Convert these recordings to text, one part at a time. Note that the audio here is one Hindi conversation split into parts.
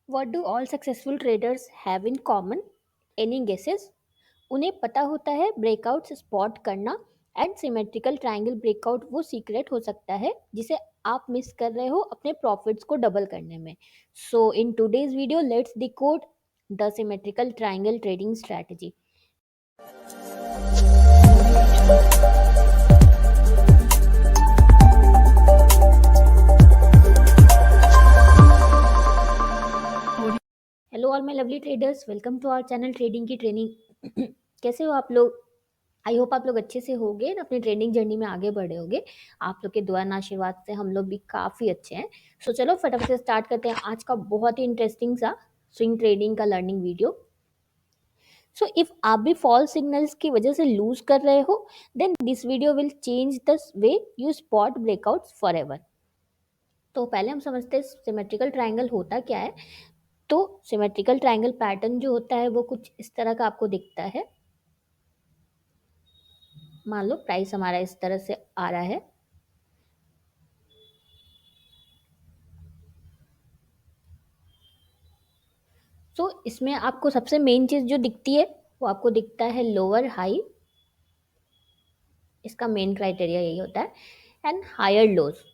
What do all successful traders have in common? Any guesses? उन्हें पता होता है ब्रेकआउट्स स्पॉट करना एंड सिमेट्रिकल ट्रायंगल ब्रेकआउट वो सीक्रेट हो सकता है जिसे आप मिस कर रहे हो अपने प्रॉफिट्स को डबल करने में. So in today's video let's decode the symmetrical triangle trading strategy. Hello all my lovely traders, welcome to our channel trading की ट्रेनिंग. कैसे हो आप लोग? आई होप आप लोग अच्छे से होगे, अपनी ट्रेडिंग जर्नी में आगे बढ़े होगे. आप लोग के दुआ और आशीर्वाद से हम लोग भी काफ़ी अच्छे हैं. सो चलो फटाफट से स्टार्ट करते हैं आज का बहुत ही इंटरेस्टिंग सा स्विंग ट्रेडिंग का लर्निंग वीडियो. सो इफ़ आप भी फॉल सिग्नल्स की वजह से लूज कर रहे हो then this video will change the way you spot breakouts forever. तो पहले हम समझते हैं सिमेट्रिकल ट्रायंगल होता क्या है. तो सिमेट्रिकल ट्रायंगल पैटर्न जो होता है वो कुछ इस तरह का आपको दिखता है. मान लो प्राइस हमारा इस तरह से आ रहा है. तो इसमें आपको सबसे मेन चीज जो दिखती है वो आपको दिखता है लोअर हाई. इसका मेन क्राइटेरिया यही होता है. And higher lows.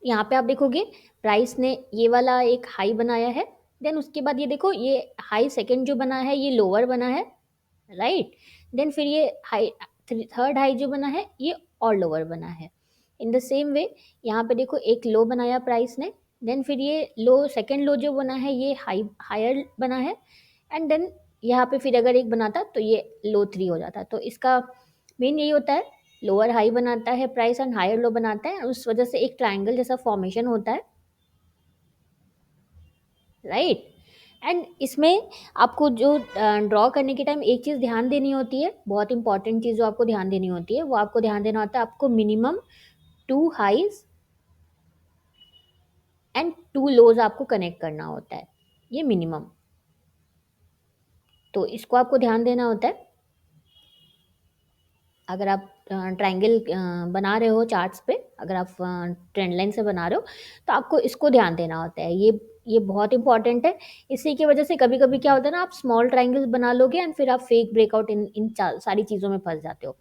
यहाँ पे आप देखोगे प्राइस ने ये वाला एक हाई बनाया है. देन उसके बाद ये देखो ये हाई सेकंड जो बना है ये लोअर बना है, राइट. देन फिर ये हाई थर्ड हाई जो बना है ये और लोअर बना है. इन द सेम वे यहाँ पे देखो एक लो बनाया प्राइस ने. देन फिर ये लो सेकंड लो जो बना है ये हायर बना है. एंड देन यहाँ पे फिर अगर एक बनाता तो ये लो 3 हो जाता. तो इसका मेन यही होता है, लोअर हाई बनाता है प्राइस एंड हायर लो बनाता है. उस वजह से एक ट्रायंगल जैसा फॉर्मेशन होता है, राइट. एंड इसमें आपको जो ड्रॉ करने के टाइम एक चीज़ ध्यान देनी होती है, बहुत इंपॉर्टेंट चीज़ जो आपको ध्यान देनी होती है वो आपको ध्यान देना होता है. आपको मिनिमम 2 हाइज एंड 2 लोज आपको कनेक्ट करना होता है, ये मिनिमम. तो इसको आपको ध्यान देना होता है. अगर आप ट्रायंगल बना रहे हो चार्ट्स पे, अगर आप ट्रेंड लाइन से बना रहे हो तो आपको इसको ध्यान देना होता है. ये बहुत इंपॉर्टेंट है. इसी की वजह से कभी कभी क्या होता है ना, आप स्मॉल ट्रायंगल्स बना लोगे एंड फिर आप फेक ब्रेकआउट इन सारी चीज़ों में फंस जाते हो.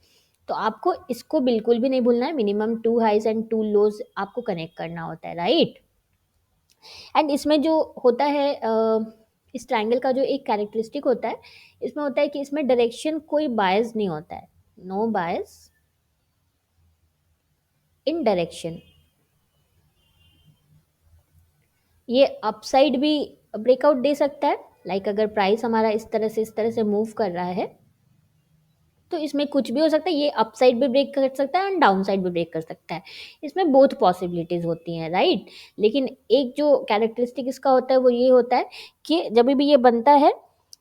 तो आपको इसको बिल्कुल भी नहीं भूलना है. मिनिमम 2 हाइज एंड 2 लोज आपको कनेक्ट करना होता है, राइट. एंड इसमें जो होता है इस ट्रायंगल का जो एक कैरेक्टरिस्टिक होता है, इसमें होता है कि इसमें डायरेक्शन कोई बायस नहीं होता है. No bias in direction. ये अपसाइड भी ब्रेकआउट दे सकता है. लाइक अगर प्राइस हमारा इस तरह से मूव कर रहा है तो इसमें कुछ भी हो सकता है. ये अपसाइड भी ब्रेक कर सकता है एंड डाउन साइड भी ब्रेक कर सकता है. इसमें बोथ पॉसिबिलिटीज होती हैं, राइट. लेकिन एक जो कैरेक्टरिस्टिक इसका होता है वो ये होता है कि जब भी ये बनता है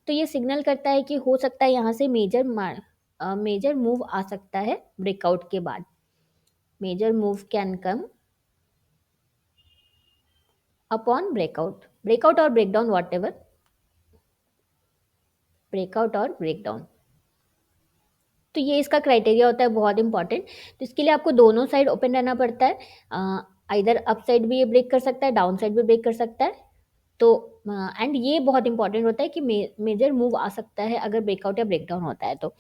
तो ये सिग्नल करता है कि हो सकता है यहाँ से मेजर मूव आ सकता है ब्रेकआउट के बाद. Major move can come upon breakout और ब्रेकडाउन, वॉट एवर. ब्रेकआउट और ब्रेकडाउन. तो ये इसका क्राइटेरिया होता है, बहुत इंपॉर्टेंट. तो इसके लिए आपको दोनों साइड ओपन रहना पड़ता है. इधर अप साइड भी ये ब्रेक कर सकता है, डाउन साइड भी ब्रेक कर सकता है. तो एंड ये बहुत इंपॉर्टेंट होता है कि मेजर मूव आ सकता है अगर ब्रेकआउट या ब्रेकडाउन होता है. तो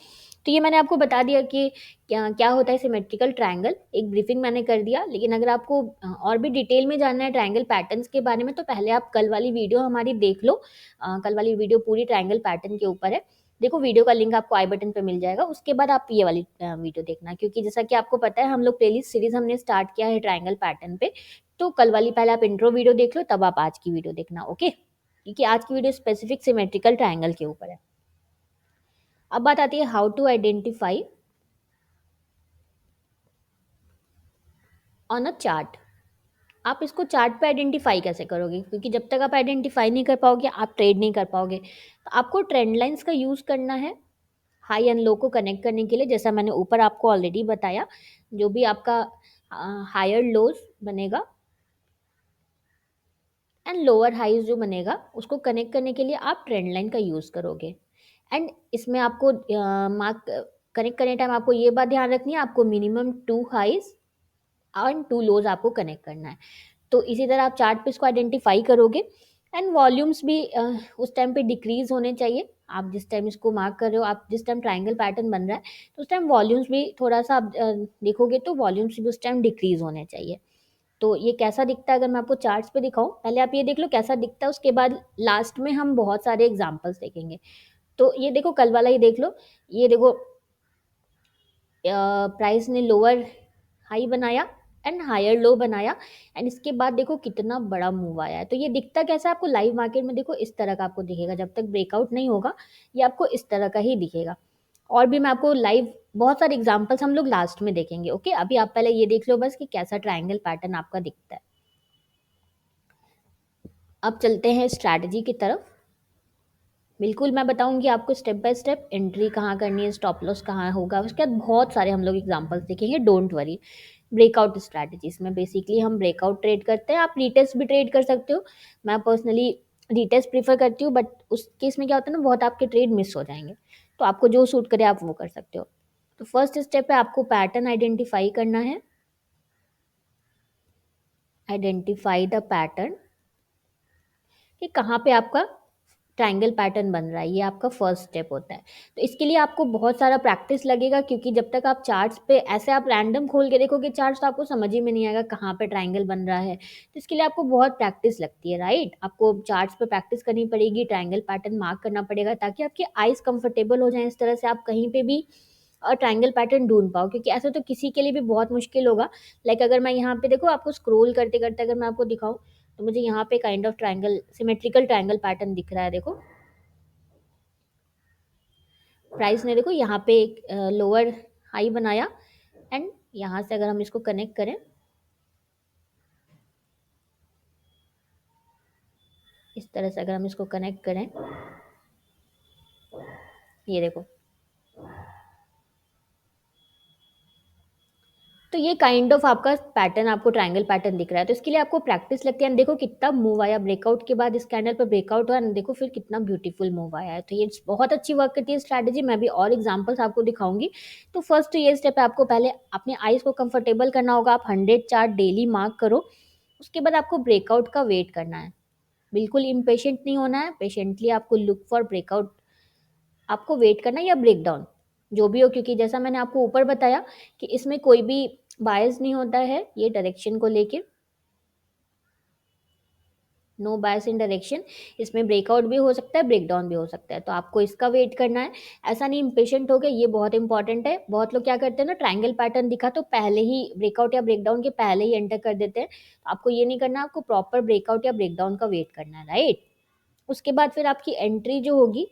ये मैंने आपको बता दिया कि क्या क्या होता है सिमेट्रिकल ट्रायंगल. एक ब्रीफिंग मैंने कर दिया. लेकिन अगर आपको और भी डिटेल में जानना है ट्रायंगल पैटर्न्स के बारे में तो पहले आप कल वाली वीडियो हमारी देख लो. कल वाली वीडियो पूरी ट्रायंगल पैटर्न के ऊपर है. देखो वीडियो का लिंक आपको आई बटन पे मिल जाएगा. उसके बाद आप ये वाली वीडियो देखना, क्योंकि जैसा कि आपको पता है हम लोग प्लेलिस्ट सीरीज हमने स्टार्ट किया है ट्रायंगल पैटर्न पे. तो कल वाली पहले आप इंट्रो वीडियो देख लो, तब आप आज की वीडियो देखना, ओके. क्योंकि आज की वीडियो स्पेसिफिक सिमेट्रिकल ट्रायंगल के ऊपर है. अब बात आती है how to identify on a chart. आप इसको चार्ट पे आइडेंटिफाई कैसे करोगे, क्योंकि जब तक आप आइडेंटिफाई नहीं कर पाओगे आप ट्रेड नहीं कर पाओगे. तो आपको ट्रेंड लाइंस का यूज़ करना है हाई एंड लो को कनेक्ट करने के लिए. जैसा मैंने ऊपर आपको ऑलरेडी बताया, जो भी आपका हायर लोज बनेगा एंड लोअर हाइज जो बनेगा उसको कनेक्ट करने के लिए आप ट्रेंड लाइन का यूज़ करोगे. एंड इसमें आपको मार्क कनेक्ट करने टाइम आपको ये बात ध्यान रखनी है, आपको मिनिमम 2 हाइज एंड 2 लोज आपको कनेक्ट करना है. तो इसी तरह आप चार्ट पे इसको आइडेंटिफाई करोगे। एंड वॉल्यूम्स भी उस टाइम पे डिक्रीज होने चाहिए। आप जिस टाइम इसको मार्क कर रहे हो, आप जिस टाइम ट्राइंगल पैटर्न बन रहा है, तो उस टाइम वॉल्यूम्स भी थोड़ा सा आप देखोगे तो वॉल्यूम्स भी उस टाइम डिक्रीज होने चाहिए। तो ये कैसा दिखता है अगर मैं आपको चार्ट्स पे दिखाऊं, पहले आप ये देख लो कैसा दिखता है, उसके बाद लास्ट में हम बहुत सारे एग्जांपल्स देखेंगे। तो ये देखो कल वाला ही देख लो, ये देखो प्राइस ने लोअर हाई बनाया एंड हायर लो बनाया, एंड इसके बाद देखो कितना बड़ा मूव आया है। तो ये दिखता कैसा है आपको लाइव मार्केट में, देखो इस तरह का आपको दिखेगा, जब तक ब्रेकआउट नहीं होगा ये आपको इस तरह का ही दिखेगा। और भी मैं आपको लाइव बहुत सारे एग्जांपल्स हम लोग लास्ट में देखेंगे। ओके, अभी आप पहले ये देख लो बस कि कैसा ट्रायंगल पैटर्न आपका दिखता है। अब चलते हैं स्ट्रैटेजी की तरफ। बिल्कुल मैं बताऊंगी आपको स्टेप बाय स्टेप, एंट्री कहाँ करनी है, स्टॉप लॉस कहाँ होगा, उसके बाद बहुत सारे हम लोग एग्जांपल्स देखेंगे, डोंट वरी। ब्रेकआउट स्ट्रैटेजीज में बेसिकली हम ब्रेकआउट ट्रेड करते हैं, आप रीटेस्ट भी ट्रेड कर सकते हो। मैं पर्सनली रीटेस्ट प्रीफर करती हूँ, बट उस केस में क्या होता है ना, बहुत आपके ट्रेड मिस हो जाएंगे। तो आपको जो सूट करे आप वो कर सकते हो। तो फर्स्ट स्टेप है आपको पैटर्न आइडेंटिफाई करना है। आइडेंटिफाई द पैटर्न, कि कहाँ पे आपका ट्रायंगल पैटर्न बन रहा है, ये आपका फर्स्ट स्टेप होता है। तो इसके लिए आपको बहुत सारा प्रैक्टिस लगेगा, क्योंकि जब तक आप चार्ट्स पे ऐसे आप रैंडम खोल के देखोगे चार्ट्स, तो आपको समझ ही में नहीं आएगा कहाँ पे ट्रायंगल बन रहा है। तो इसके लिए आपको बहुत प्रैक्टिस लगती है, राइट। आपको चार्ट्स पे प्रैक्टिस करनी पड़ेगी, ट्रायंगल पैटर्न मार्क करना पड़ेगा, ताकि आपकी आइज कंफर्टेबल हो जाए, इस तरह से आप कहीं पे भी ट्रायंगल पैटर्न ढूंढ पाओ, क्योंकि ऐसा तो किसी के लिए भी बहुत मुश्किल होगा। लाइक अगर मैं यहाँ पे देखो आपको स्क्रोल करते करते अगर मैं आपको दिखाऊं, तो मुझे यहाँ पे kind of triangle, symmetrical triangle pattern दिख रहा है। देखो प्राइस ने देखो यहाँ पे एक लोअर हाई बनाया, एंड यहाँ से अगर हम इसको कनेक्ट करें, इस तरह से अगर हम इसको कनेक्ट करें, ये देखो, तो ये काइंड ऑफ आपका पैटर्न, आपको ट्रायंगल पैटर्न दिख रहा है। तो इसके लिए आपको प्रैक्टिस लगती है। देखो कितना मूव आया, ब्रेकआउट के बाद इस कैंडल पर ब्रेकआउट हुआ, देखो फिर कितना ब्यूटीफुल मूव आया है। तो ये बहुत अच्छी वर्क करती है स्ट्रैटेजी। मैं भी और एग्जांपल्स आपको दिखाऊंगी। तो फर्स्ट तो ये स्टेप है, आपको पहले अपने आईज को कंफर्टेबल करना होगा। आप 100 चार्ट डेली मार्क करो, उसके बाद आपको ब्रेकआउट का वेट करना है। बिल्कुल इम्पेशेंट नहीं होना है, पेशेंटली आपको लुक फॉर ब्रेकआउट, आपको वेट करना है या ब्रेकडाउन जो भी हो, क्योंकि जैसा मैंने आपको ऊपर बताया कि इसमें कोई भी बायस नहीं होता है ये डायरेक्शन को लेके, नो बायस इन डायरेक्शन। इसमें ब्रेकआउट भी हो सकता है, ब्रेकडाउन भी हो सकता है, तो आपको इसका वेट करना है। ऐसा नहीं इम्पेशेंट हो गया, ये बहुत इंपॉर्टेंट है। बहुत लोग क्या करते हैं ना, ट्रायंगल पैटर्न दिखा तो पहले ही ब्रेकआउट या ब्रेकडाउन के पहले ही एंटर कर देते हैं। तो आपको ये नहीं करना, आपको प्रॉपर ब्रेकआउट या ब्रेकडाउन का वेट करना है, राइट। उसके बाद फिर आपकी एंट्री जो होगी,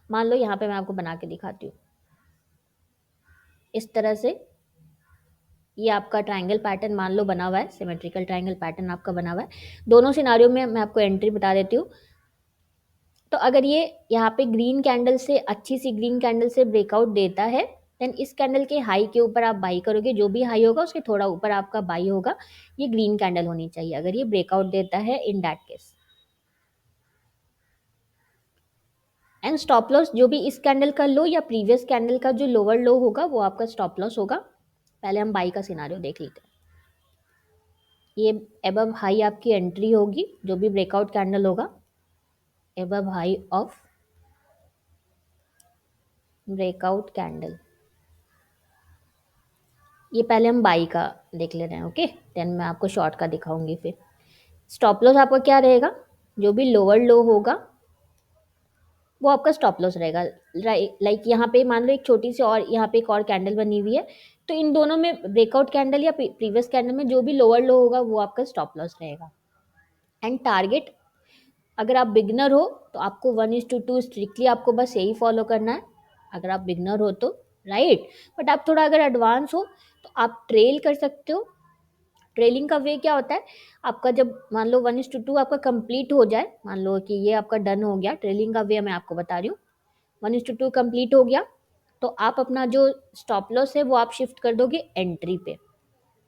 मान लो यहाँ पे मैं आपको बना के दिखाती हूँ, इस तरह से ये आपका ट्रायंगल पैटर्न मान लो बना हुआ है, सिमेट्रिकल ट्रायंगल पैटर्न आपका बना हुआ है। दोनों सिनारियों में मैं आपको एंट्री बता देती हूँ। तो अगर ये यहाँ पे ग्रीन कैंडल से, अच्छी सी ग्रीन कैंडल से ब्रेकआउट देता है, देन इस कैंडल के हाई के ऊपर आप बाई करोगे। जो भी हाई होगा उसके थोड़ा ऊपर आपका बाई होगा। ये ग्रीन कैंडल होनी चाहिए अगर ये ब्रेकआउट देता है, in that case. And stop loss जो भी इस कैंडल का लो या प्रीवियस कैंडल का जो लोअर लो होगा वो आपका स्टॉप लॉस होगा। पहले हम बाई का सिनारियो देख लेते हैं। ये एबव हाई आपकी एंट्री होगी, जो भी ब्रेकआउट कैंडल होगा, above high of breakout candle. ये पहले हम बाई का देख ले रहे हैं, ओके। देन मैं आपको शॉर्ट का दिखाऊंगी। फिर स्टॉप लॉस आपका क्या रहेगा, जो भी लोअर लो होगा वो आपका स्टॉप लॉस रहेगा। लाइक यहाँ पे मान लो एक छोटी सी और यहाँ पे एक और कैंडल बनी हुई है, तो इन दोनों में ब्रेकआउट कैंडल या प्रीवियस कैंडल में जो भी लोअर लो होगा वो आपका स्टॉप लॉस रहेगा। एंड टारगेट, अगर आप बिगनर हो तो आपको 1:2 स्ट्रिक्टली आपको बस यही फॉलो करना है, अगर आप बिगनर हो तो, राइट। बट आप थोड़ा अगर एडवांस हो तो आप ट्रेल कर सकते हो। ट्रेलिंग का वे क्या होता है, आपका जब मान लो 1:2 आपका कंप्लीट हो जाए, मान लो कि ये आपका डन हो गया, ट्रेलिंग का वे मैं आपको बता रही हूँ। 1:2 कंप्लीट हो गया तो आप अपना जो स्टॉप लॉस है वो आप शिफ्ट कर दोगे एंट्री पे,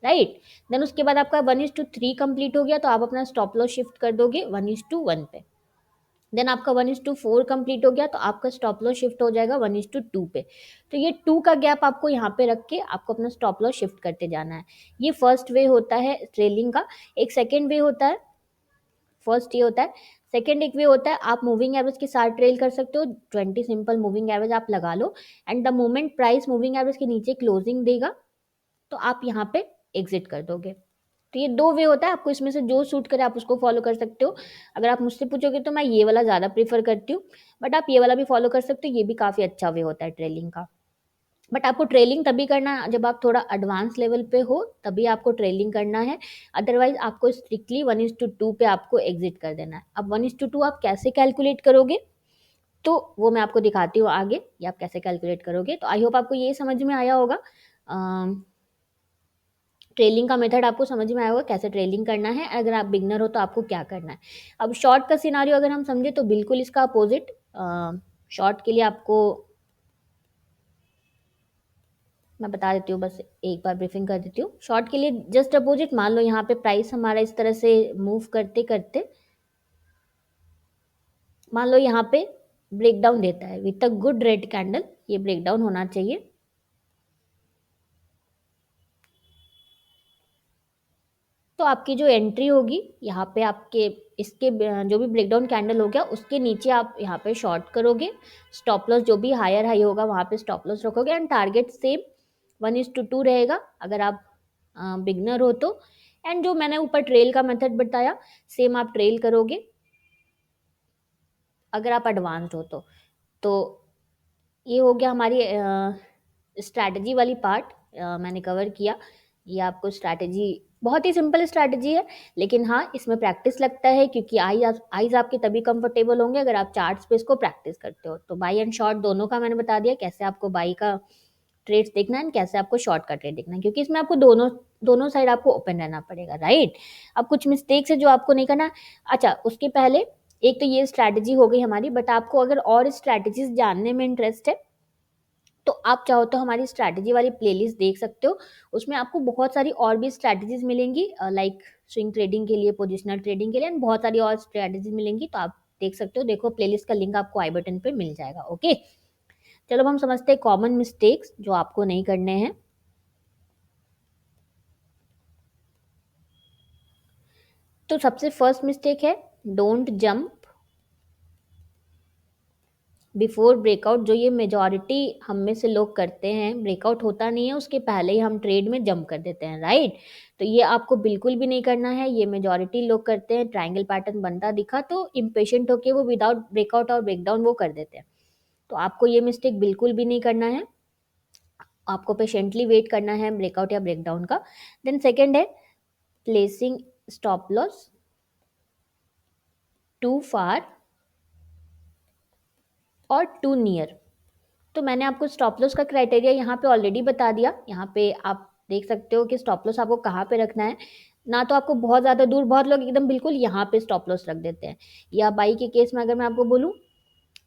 राइट। देन उसके बाद आपका 1:3 कंप्लीट हो गया तो आप अपना स्टॉप लॉस शिफ्ट कर दोगे 1:1 पे, देन आपका 1:4 कंप्लीट हो गया, तो आपका स्टॉप लॉस शिफ्ट हो जाएगा 1:2 पे। तो ये 2 का गैप आपको यहाँ पे रख के आपको अपना स्टॉप लॉस शिफ्ट करते जाना है। ये फर्स्ट वे होता है ट्रेलिंग का। एक सेकेंड वे होता है, फर्स्ट ये होता है। सेकेंड एक वे होता है, आप मूविंग एवरेज के साथ ट्रेल कर सकते हो। 20 सिंपल मूविंग एवरेज आप लगा लो, and the moment price moving average के नीचे क्लोजिंग देगा, तो आप यहाँ पे एग्जिट कर दोगे। तो ये 2 वे होता है, आपको इसमें से जो सूट करे आप उसको फॉलो कर सकते हो। अगर आप मुझसे पूछोगे तो मैं ये वाला ज़्यादा प्रेफर करती हूँ, बट आप ये वाला भी फॉलो कर सकते हो, ये भी काफ़ी अच्छा वे होता है ट्रेलिंग का। बट आपको ट्रेलिंग तभी करना है जब आप थोड़ा एडवांस लेवल पे हो, तभी आपको ट्रेलिंग करना है। अदरवाइज आपको स्ट्रिक्टली 1:2 पे आपको एग्जिट कर देना है। अब 1:2 आप कैसे कैलकुलेट करोगे, तो वो मैं आपको दिखाती हूँ आगे, ये आप कैसे कैलकुलेट करोगे। तो आई होप आपको ये समझ में आया होगा, ट्रेलिंग का मेथड आपको समझ में आया होगा कैसे ट्रेलिंग करना है। अगर आप बिगनर हो तो आपको क्या करना है। अब शॉर्ट का सिनारियो अगर हम समझे तो बिल्कुल इसका अपोजिट। शॉर्ट के लिए आपको मैं बता देती हूँ, बस एक बार ब्रीफिंग कर देती हूँ। शॉर्ट के लिए जस्ट अपोजिट, मान लो यहाँ पे प्राइस हमारा इस तरह से मूव करते करते, मान लो यहाँ पे ब्रेकडाउन देता है with a good red candle, ये ब्रेकडाउन होना चाहिए। तो आपकी जो एंट्री होगी यहाँ पे, आपके इसके जो भी ब्रेकडाउन कैंडल हो गया उसके नीचे आप यहाँ पे शॉर्ट करोगे। स्टॉप लॉस जो भी हायर हाई होगा वहाँ पे स्टॉप लॉस रखोगे, एंड टारगेट सेम 1:2 रहेगा अगर आप बिगनर हो तो। एंड जो मैंने ऊपर ट्रेल का मेथड बताया, सेम आप ट्रेल करोगे अगर आप एडवांस्ड हो तो ये हो गया हमारी स्ट्रैटेजी वाली पार्ट, मैंने कवर किया। ये आपको स्ट्रैटेजी बहुत ही सिंपल स्ट्रैटेजी है, लेकिन हाँ इसमें प्रैक्टिस लगता है, क्योंकि आईज आपके तभी कंफर्टेबल होंगे अगर आप चार्ट पे इसको प्रैक्टिस करते हो। तो बाई एंड शॉर्ट दोनों का मैंने बता दिया, कैसे आपको बाई का ट्रेड्स देखना है, कैसे आपको शॉर्ट का ट्रेड देखना है, क्योंकि इसमें आपको दोनों दोनों साइड आपको ओपन रहना पड़ेगा, राइट। अब कुछ मिस्टेक्स है जो आपको नहीं करना। अच्छा, उसके पहले एक तो ये स्ट्रैटेजी हो गई हमारी, बट आपको अगर और स्ट्रैटेजीज जानने में इंटरेस्ट है तो आप चाहो तो हमारी स्ट्रैटेजी वाली प्लेलिस्ट देख सकते हो। उसमें आपको बहुत सारी और भी स्ट्रैटेजीज मिलेंगी, लाइक स्विंग ट्रेडिंग के लिए, पोजिशनल ट्रेडिंग के लिए, एंड बहुत सारी और स्ट्रैटेजीज मिलेंगी, तो आप देख सकते हो। देखो प्लेलिस्ट का लिंक आपको आई बटन पे मिल जाएगा, ओके। चलो अब हम समझते हैं कॉमन मिस्टेक्स जो आपको नहीं करने हैं। तो सबसे फर्स्ट मिस्टेक है, डोंट जंप बिफोर ब्रेकआउट। जो ये मेजॉरिटी हम में से लोग करते हैं, ब्रेकआउट होता नहीं है उसके पहले ही हम ट्रेड में जंप कर देते हैं, राइट। तो ये आपको बिल्कुल भी नहीं करना है, ये मेजॉरिटी लोग करते हैं। ट्रायंगल पैटर्न बनता दिखा तो इम्पेशेंट होके वो विदाउट ब्रेकआउट और ब्रेकडाउन वो कर देते हैं। तो आपको ये मिस्टेक बिल्कुल भी नहीं करना है, आपको पेशेंटली वेट करना है ब्रेकआउट या ब्रेकडाउन का। देन सेकेंड है, प्लेसिंग स्टॉप लॉस टू फार और टू नियर। तो मैंने आपको स्टॉप लॉस का क्राइटेरिया यहाँ पे ऑलरेडी बता दिया। यहाँ पे आप देख सकते हो कि स्टॉप लॉस आपको कहाँ पे रखना है। ना तो आपको बहुत ज़्यादा दूर, बहुत लोग एकदम बिल्कुल यहाँ पे स्टॉप लॉस रख देते हैं, या बाई के केस में अगर मैं आपको बोलूँ,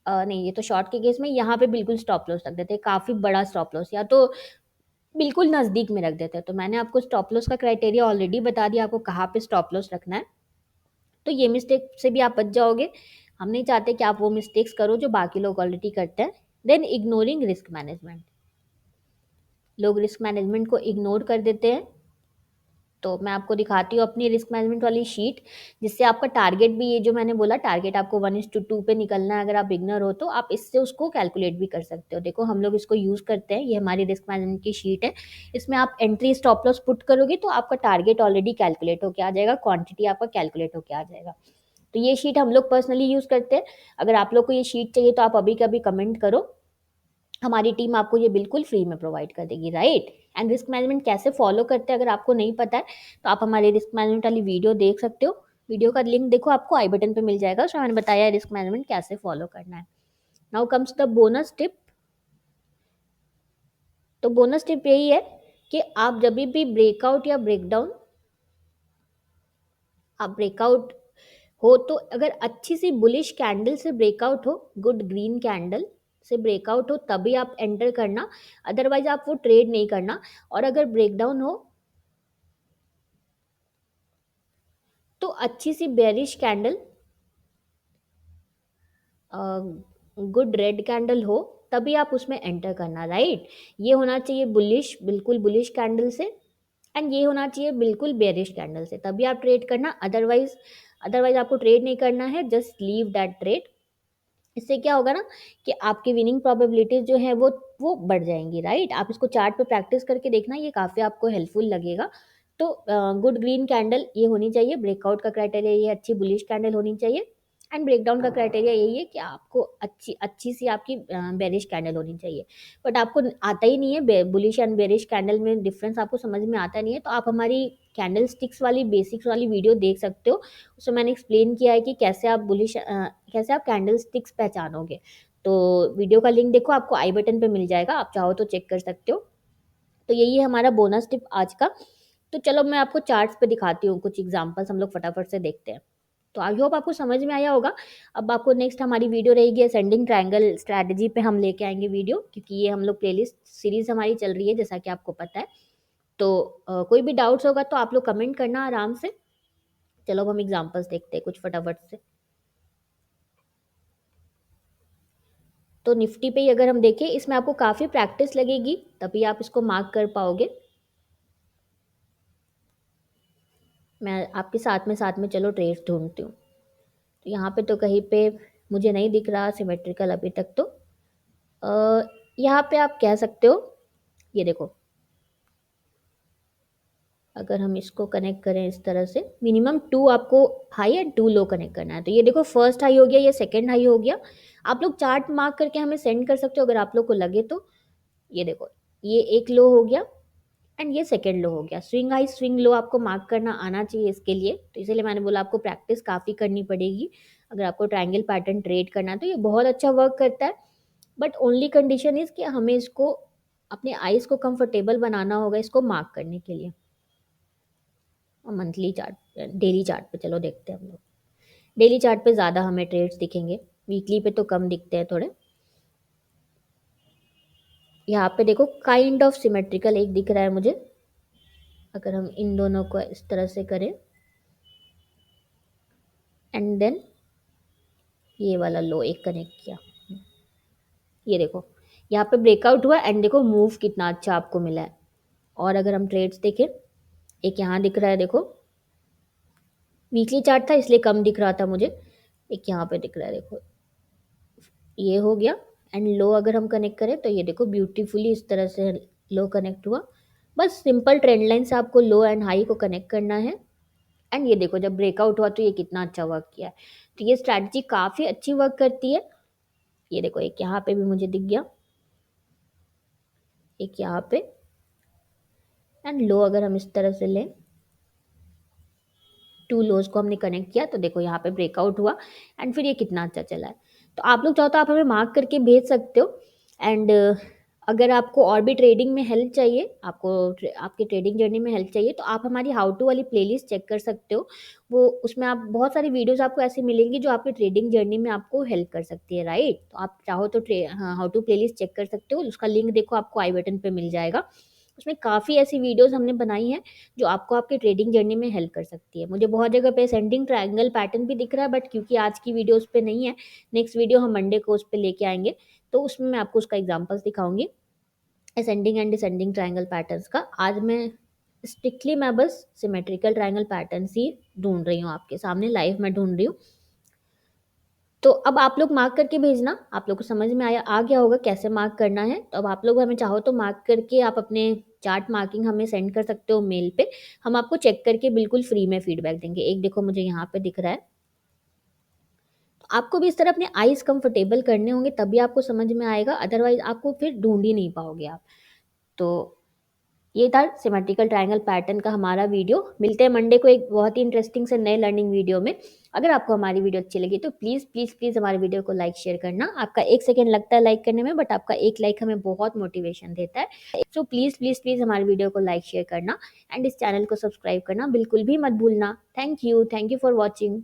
नहीं ये तो शॉर्ट के केस में यहाँ पे बिल्कुल स्टॉप लॉस रख देते हैं, काफ़ी बड़ा स्टॉप लॉस, या तो बिल्कुल नज़दीक में रख देते हैं। तो मैंने आपको स्टॉप लॉस का क्राइटेरिया ऑलरेडी बता दिया, आपको कहाँ पे स्टॉप लॉस रखना है। तो ये मिस्टेक से भी आप बच जाओगे। हम नहीं चाहते कि आप वो मिस्टेक्स करो जो बाकी लोग ऑलरेडी करते हैं। देन इग्नोरिंग रिस्क मैनेजमेंट, लोग रिस्क मैनेजमेंट को इग्नोर कर देते हैं। तो मैं आपको दिखाती हूँ अपनी रिस्क मैनेजमेंट वाली शीट, जिससे आपका टारगेट भी, ये जो मैंने बोला टारगेट आपको 1:2 पे निकलना है, अगर आप बिगनर हो तो आप इससे उसको कैलकुलेट भी कर सकते हो। देखो हम लोग इसको यूज़ करते हैं, ये हमारी रिस्क मैनेजमेंट की शीट है। इसमें आप एंट्री स्टॉप लॉस पुट करोगे तो आपका टारगेट ऑलरेडी कैलकुलेट होकर आ जाएगा, क्वांटिटी आपका कैलकुलेट होकर आ जाएगा। तो ये शीट हम लोग पर्सनली यूज़ करते हैं। अगर आप लोग को ये शीट चाहिए तो आप अभी कभी कमेंट करो, हमारी टीम आपको ये बिल्कुल फ्री में प्रोवाइड कर देगी, राइट। एंड रिस्क मैनेजमेंट कैसे फॉलो करते हैं अगर आपको नहीं पता है तो आप हमारे रिस्क मैनेजमेंट वाली वीडियो देख सकते हो। वीडियो का लिंक देखो, आपको आई बटन पे मिल जाएगा, उसमें मैंने बताया रिस्क मैनेजमेंट कैसे फॉलो करना है। Now comes the bonus tip. तो बोनस टिप यही है कि आप जब भी ब्रेकआउट या ब्रेकडाउन, आप ब्रेकआउट हो तो अगर अच्छी सी बुलिश कैंडल से ब्रेकआउट हो, गुड ग्रीन कैंडल से ब्रेकआउट हो, तभी आप एंटर करना, अदरवाइज आप वो ट्रेड नहीं करना। और अगर ब्रेकडाउन हो तो अच्छी सी bearish candle good red candle हो तभी आप उसमें एंटर करना, राइट। ये होना चाहिए बुलिश, बिल्कुल बुलिश कैंडल से, एंड ये होना चाहिए बिल्कुल बेरिश कैंडल से, तभी आप ट्रेड करना। अदरवाइज अदरवाइज आपको ट्रेड नहीं करना है, जस्ट लीव दैट ट्रेड। इससे क्या होगा ना कि आपकी विनिंग प्रोबेबिलिटीज जो है वो बढ़ जाएंगी, राइट। आप इसको चार्ट पे प्रैक्टिस करके देखना, ये काफ़ी आपको हेल्पफुल लगेगा। तो गुड ग्रीन कैंडल ये होनी चाहिए, ब्रेकआउट का क्राइटेरिया ये अच्छी बुलिश कैंडल होनी चाहिए, एंड ब्रेकडाउन का क्राइटेरिया यही है कि आपको अच्छी अच्छी सी आपकी बेरिश कैंडल होनी चाहिए। बट आपको आता ही नहीं है, बुलिश एंड बेरिश कैंडल में डिफरेंस आपको समझ में आता नहीं है, तो आप हमारी कैंडल स्टिक्स वाली बेसिक्स वाली वीडियो देख सकते हो। उसमें मैंने एक्सप्लेन किया है कि कैसे आप कैंडल स्टिक्स पहचानोगे। तो वीडियो का लिंक देखो, आपको आई बटन पे मिल जाएगा, आप चाहो तो चेक कर सकते हो। तो यही है हमारा बोनस टिप आज का। तो चलो मैं आपको चार्ट्स पे दिखाती हूँ कुछ एग्जांपल्स, हम लोग फटाफट से देखते हैं। तो आई होप आपको समझ में आया होगा। अब आपको नेक्स्ट हमारी वीडियो रहेगी असेंडिंग ट्रायंगल स्ट्रैटेजी पे, हम लेके आएंगे वीडियो, क्योंकि ये हम लोग प्लेलिस्ट सीरीज हमारी चल रही है जैसा कि आपको पता है। तो कोई भी डाउट्स होगा तो आप लोग कमेंट करना आराम से। चलो अब हम एग्जांपल्स देखते हैं कुछ फटाफट से। तो निफ्टी पे ही अगर हम देखें, इसमें आपको काफ़ी प्रैक्टिस लगेगी तभी आप इसको मार्क कर पाओगे। मैं आपके साथ में चलो ट्रेड्स ढूंढती हूँ। तो यहाँ पे तो कहीं पे मुझे नहीं दिख रहा सिमेट्रिकल अभी तक। तो यहाँ पे आप कह सकते हो, ये देखो, अगर हम इसको कनेक्ट करें इस तरह से, मिनिमम 2 आपको हाई एंड 2 लो कनेक्ट करना है। तो ये देखो फर्स्ट हाई हो गया, ये सेकंड हाई हो गया। आप लोग चार्ट मार्क करके हमें सेंड कर सकते हो अगर आप लोग को लगे तो। ये देखो, ये एक लो हो गया एंड ये सेकेंड लो हो गया। स्विंग हाई स्विंग लो आपको मार्क करना आना चाहिए इसके लिए, तो इसीलिए मैंने बोला आपको प्रैक्टिस काफ़ी करनी पड़ेगी अगर आपको ट्रायंगल पैटर्न ट्रेड करना है। तो ये बहुत अच्छा वर्क करता है, बट ओनली कंडीशन इज़ कि हमें इसको अपने आइज़ को कंफर्टेबल बनाना होगा इसको मार्क करने के लिए। और मंथली चार्ट, डेली चार्ट पे चलो देखते हैं हम लोग। डेली चार्ट पे ज़्यादा हमें ट्रेड्स दिखेंगे, वीकली पे तो कम दिखते हैं थोड़े। यहाँ पे देखो काइंड ऑफ सिमेट्रिकल एक दिख रहा है मुझे। अगर हम इन दोनों को इस तरह से करें एंड देन ये वाला लो एक कनेक्ट किया, ये देखो यहाँ पे ब्रेकआउट हुआ एंड देखो मूव कितना अच्छा आपको मिला है। और अगर हम ट्रेड्स देखें, एक यहाँ दिख रहा है देखो, वीकली चार्ट था इसलिए कम दिख रहा था मुझे। एक यहाँ पे दिख रहा है देखो, ये हो गया। एंड लो अगर हम कनेक्ट करें तो ये देखो ब्यूटीफुली इस तरह से लो कनेक्ट हुआ। बस सिंपल ट्रेंड लाइन से आपको लो एंड हाई को कनेक्ट करना है। एंड ये देखो जब ब्रेकआउट हुआ तो ये कितना अच्छा वर्क किया है। तो ये स्ट्रैटेजी काफ़ी अच्छी वर्क करती है। ये देखो एक यहाँ पे भी मुझे दिख गया, एक यहाँ पे, एंड लो अगर हम इस तरह से लें, 2 लोज को हमने कनेक्ट किया तो देखो यहाँ पे ब्रेकआउट हुआ एंड फिर ये कितना अच्छा चला है। तो आप लोग चाहो तो आप हमें मार्क करके भेज सकते हो। एंड अगर आपको और भी ट्रेडिंग में हेल्प चाहिए, आपकी ट्रेडिंग जर्नी में हेल्प चाहिए, तो आप हमारी हाउ टू वाली प्लेलिस्ट चेक कर सकते हो। वो उसमें आप बहुत सारी वीडियोस आपको ऐसी मिलेंगी जो आपकी ट्रेडिंग जर्नी में आपको हेल्प कर सकती है, राइट। तो आप चाहो तो हाउ टू प्लेलिस्ट चेक कर सकते हो, उसका लिंक देखो आपको आई बटन पे मिल जाएगा। उसमें काफ़ी ऐसी वीडियोस हमने बनाई हैं जो आपको आपके ट्रेडिंग जर्नी में हेल्प कर सकती है। मुझे बहुत जगह पे असेंडिंग ट्रायंगल पैटर्न भी दिख रहा है, बट क्योंकि आज की वीडियो उस पे नहीं है, नेक्स्ट वीडियो हम मंडे को उस पे लेके आएंगे, तो उसमें मैं आपको उसका एग्जांपल्स दिखाऊंगी ascending and descending triangle patterns का। आज मैं स्ट्रिक्टली मैं बस सिमेट्रिकल ट्रायंगल पैटर्न्स ही ढूंढ रही हूँ, आपके सामने लाइव में ढूंढ रही हूँ। तो अब आप लोग मार्क करके भेजना, आप लोग को समझ में आ गया होगा कैसे मार्क करना है। तो अब आप लोग हमें चाहो तो मार्क करके आप अपने चार्ट मार्किंग हमें सेंड कर सकते हो मेल पे, हम आपको चेक करके बिल्कुल फ्री में फीडबैक देंगे। एक देखो मुझे यहाँ पे दिख रहा है। तो आपको भी इस तरह अपने आईज कंफर्टेबल करने होंगे तभी आपको समझ में आएगा, अदरवाइज आपको फिर ढूंढ ही नहीं पाओगे आप। तो ये था सिमेट्रिकल ट्रायंगल पैटर्न का हमारा वीडियो। मिलते हैं मंडे को एक बहुत ही इंटरेस्टिंग से नए लर्निंग वीडियो में। अगर आपको हमारी वीडियो अच्छी लगी तो प्लीज़ प्लीज़ प्लीज़ हमारे वीडियो को लाइक शेयर करना। आपका 1 सेकेंड लगता है लाइक करने में, बट आपका एक लाइक हमें बहुत मोटिवेशन देता है। सो प्लीज़ प्लीज़ प्लीज़ हमारे वीडियो को लाइक शेयर करना एंड इस चैनल को सब्सक्राइब करना बिल्कुल भी मत भूलना। Thank you for watching.